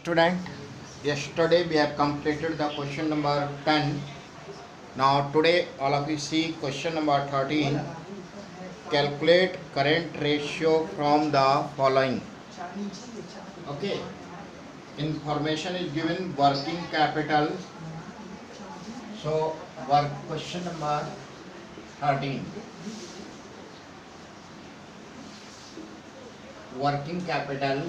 Student, yesterday we have completed the question number 10. Now today all of you see question number 13. Calculate current ratio from the following. Okay. Information is given working capital. So work question number 13. Working capital.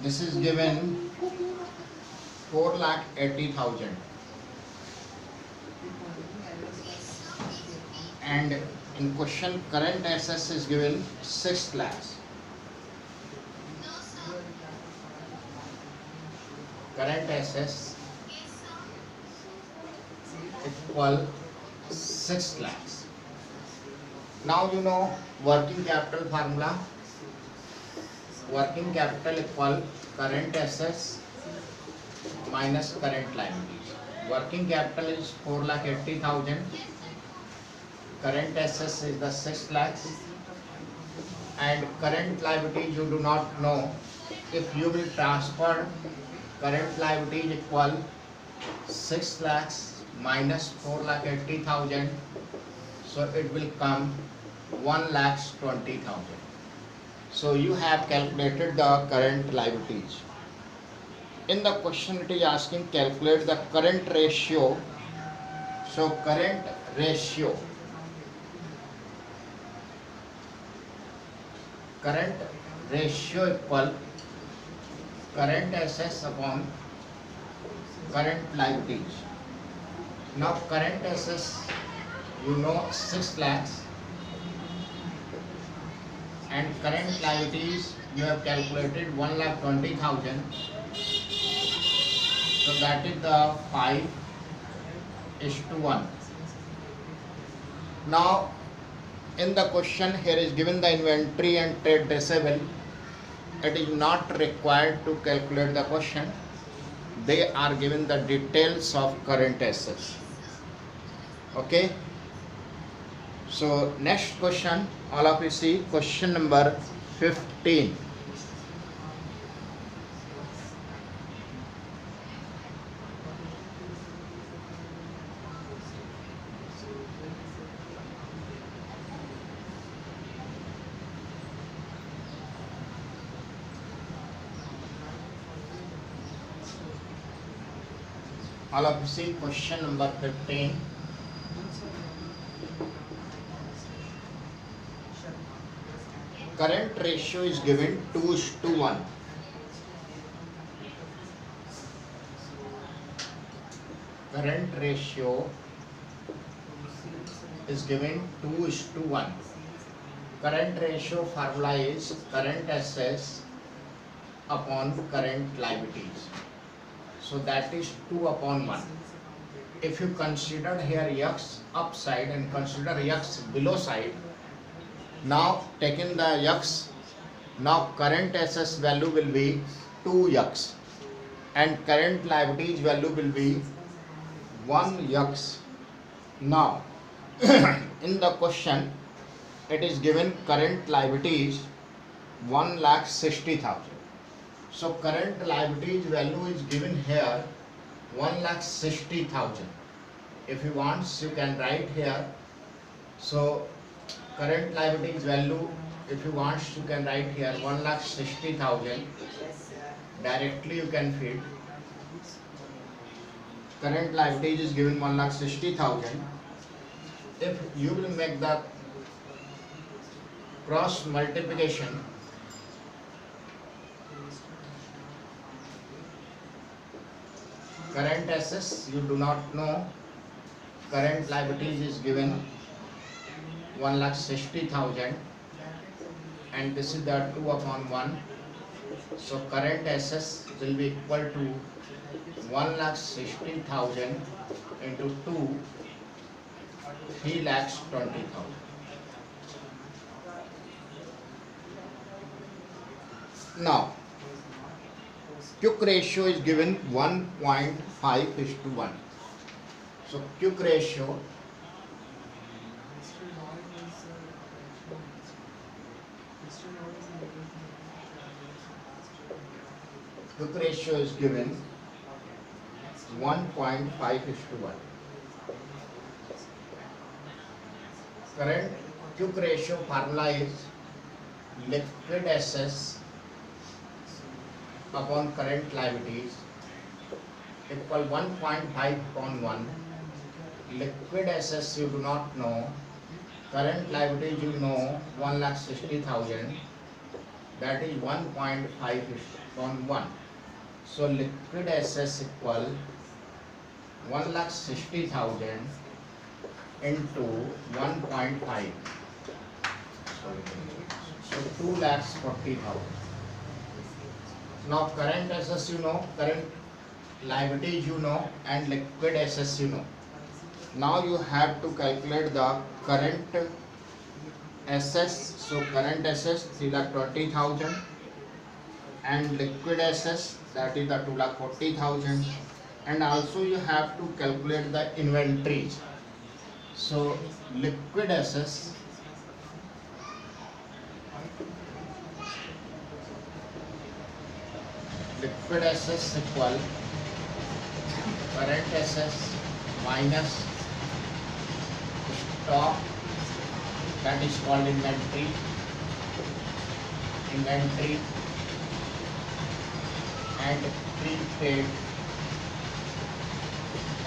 This is given 4,80,000 and in question current assets is given 6 lakhs. Current assets equal 6 lakhs. Now you know working capital formula. Working capital equal current assets minus current liabilities. Working capital is 4,80,000. Current assets is the 6 lakhs. And current liabilities you do not know. If you will transfer current liabilities equal 6 lakhs minus 4,80,000, so it will come 1,20,000. So you have calculated the current liabilities. In the question it is asking calculate the current ratio. So current ratio equal current assets upon current liabilities. Now current assets you know 6 lakhs and current liabilities you have calculated 1,20,000. So that is the 5:1. Now in the question here is given the inventory and trade receivable. It is not required to calculate the question. They are given the details of current assets. Okay. So next question, all of you see question number 15. All of you see question number 15. Current ratio is given 2:1. Current ratio is given 2:1. Current ratio formula is current assets upon current liabilities. So that is 2/1. If you consider here x upside and consider x below side, now taking the x, now current assets value will be 2x and current liabilities value will be 1x. Now in the question it is given current liabilities 1,60,000. So current liabilities value is given here 1,60,000. If you want you can write here. So current liabilities value, if you want you can write here 1,60,000. Directly you can feed. Current liabilities is given 1,60,000. If you will make the cross multiplication, current assets you do not know, current liabilities is given 1,60,000 and this is the 2/1. So current assets will be equal to 1,60,000 into 2, 3,20,000. Now quick ratio is given 1.5:1. So quick ratio quick ratio is given 1.5:1. Current quick ratio formula is liquid assets upon current liabilities equal 1.5/1. Liquid assets you do not know, current liabilities you know 1,60,000, that is 1.5/1. So liquid assets equal 1,60,000 into 1.5. So 2,40,000. Now current assets you know, current liabilities you know, and liquid assets you know. Now you have to calculate the current assets. So current assets 3,20,000 and liquid assets, that is the 2,40,000, and also you have to calculate the inventories. So liquid assets equal current assets minus stock, that is called inventory, and prepaid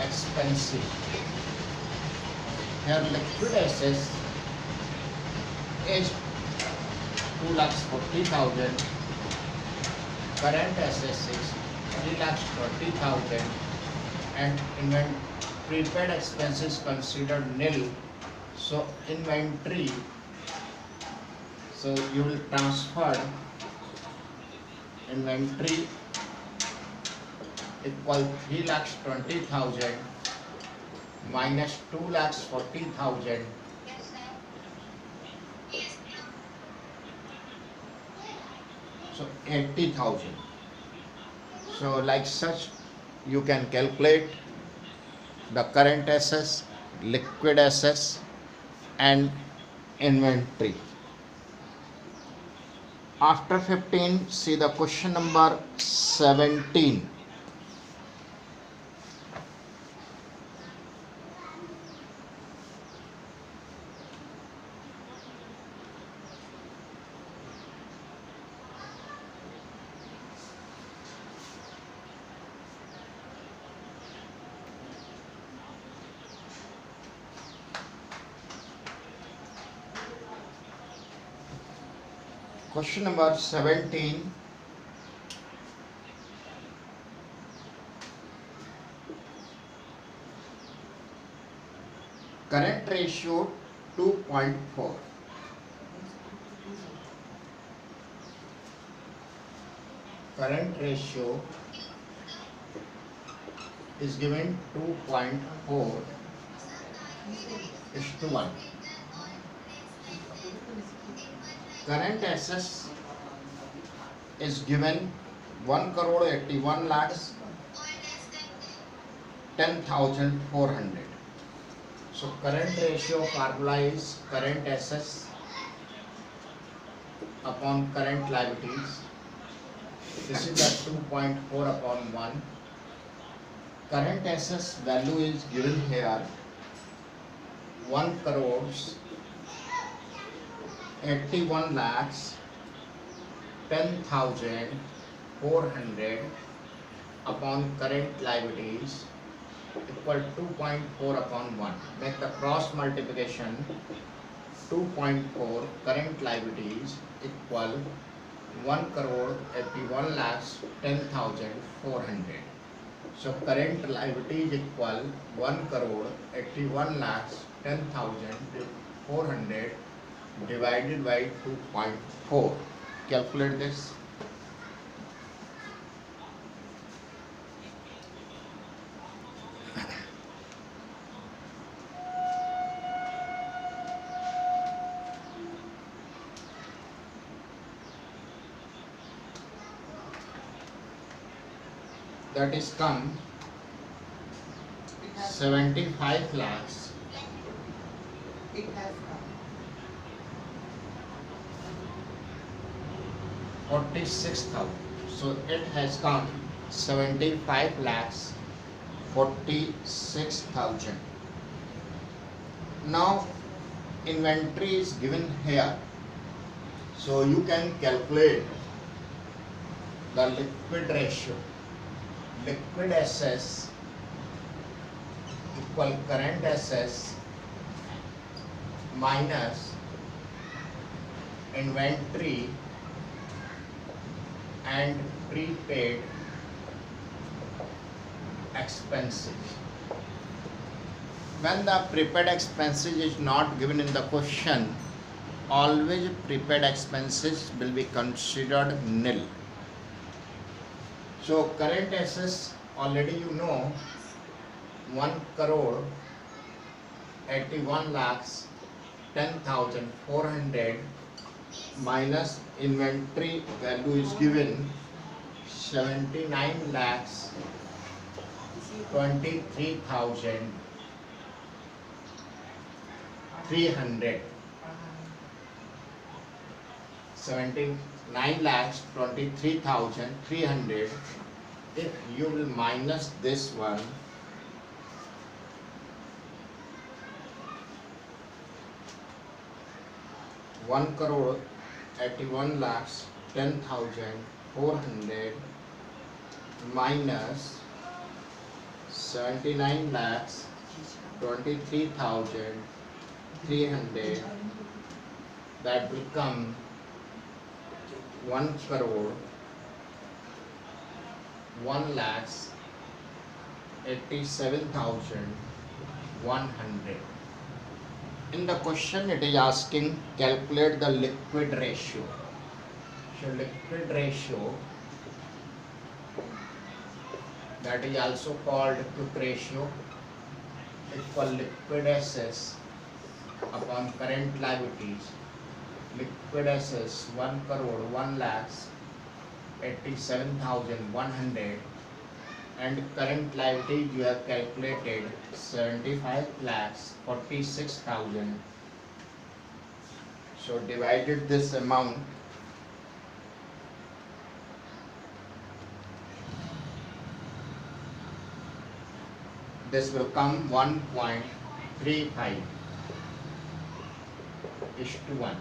expenses. Here liquid assets is 2,40,000, current assets is 3,20,000, and prepaid expenses considered nil. So inventory, so you will transfer inventory equal 3,20,000 minus 2,40,000, so 80,000. So like such you can calculate the current assets, liquid assets and inventory. After 15, see the question number 17. Question number 17. Current ratio 2.4. Current ratio is given 2.4:1. Current assets is given 1,81,10,400. So current ratio formula is current assets upon current liabilities. This is the 2.4/1. Current assets value is given here 1,81,10,400 upon current liabilities equal 2.4/1. Make the cross multiplication. 2.4 current liabilities equal 1,81,10,400. So current liabilities equal 1,81,10,400 divided by 2.4. Calculate this. That is come 75 lakhs. It has come. 46,000. So it has come 75 lakhs 46,000. Now inventory is given here, so you can calculate the liquid ratio. Liquid assets equal current assets minus inventory and prepaid expenses. When the prepaid expenses is not given in the question, always prepaid expenses will be considered nil. So current assets already you know 1 crore 81 lakhs 10,400 minus inventory value is given 79 lakhs 23,300. 79 lakhs 23,300. If you will minus this one, 1 crore 81 lakhs 10,400 minus 79 lakhs 23,300, that will come 1 crore 1 lakhs 87,100. In the question it is asking calculate the liquid ratio. So liquid ratio, that is also called quick ratio, equal liquid assets upon current liabilities. Liquid assets 1 crore 1 lakhs 87,100 and current liability you have calculated 75 lakhs 46,000. So divided this amount, this will come 1.35 is to 1.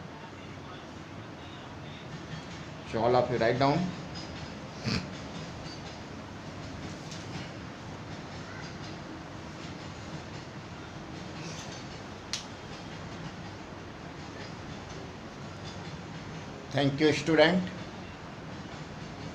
So all of you write down. Thank you, student.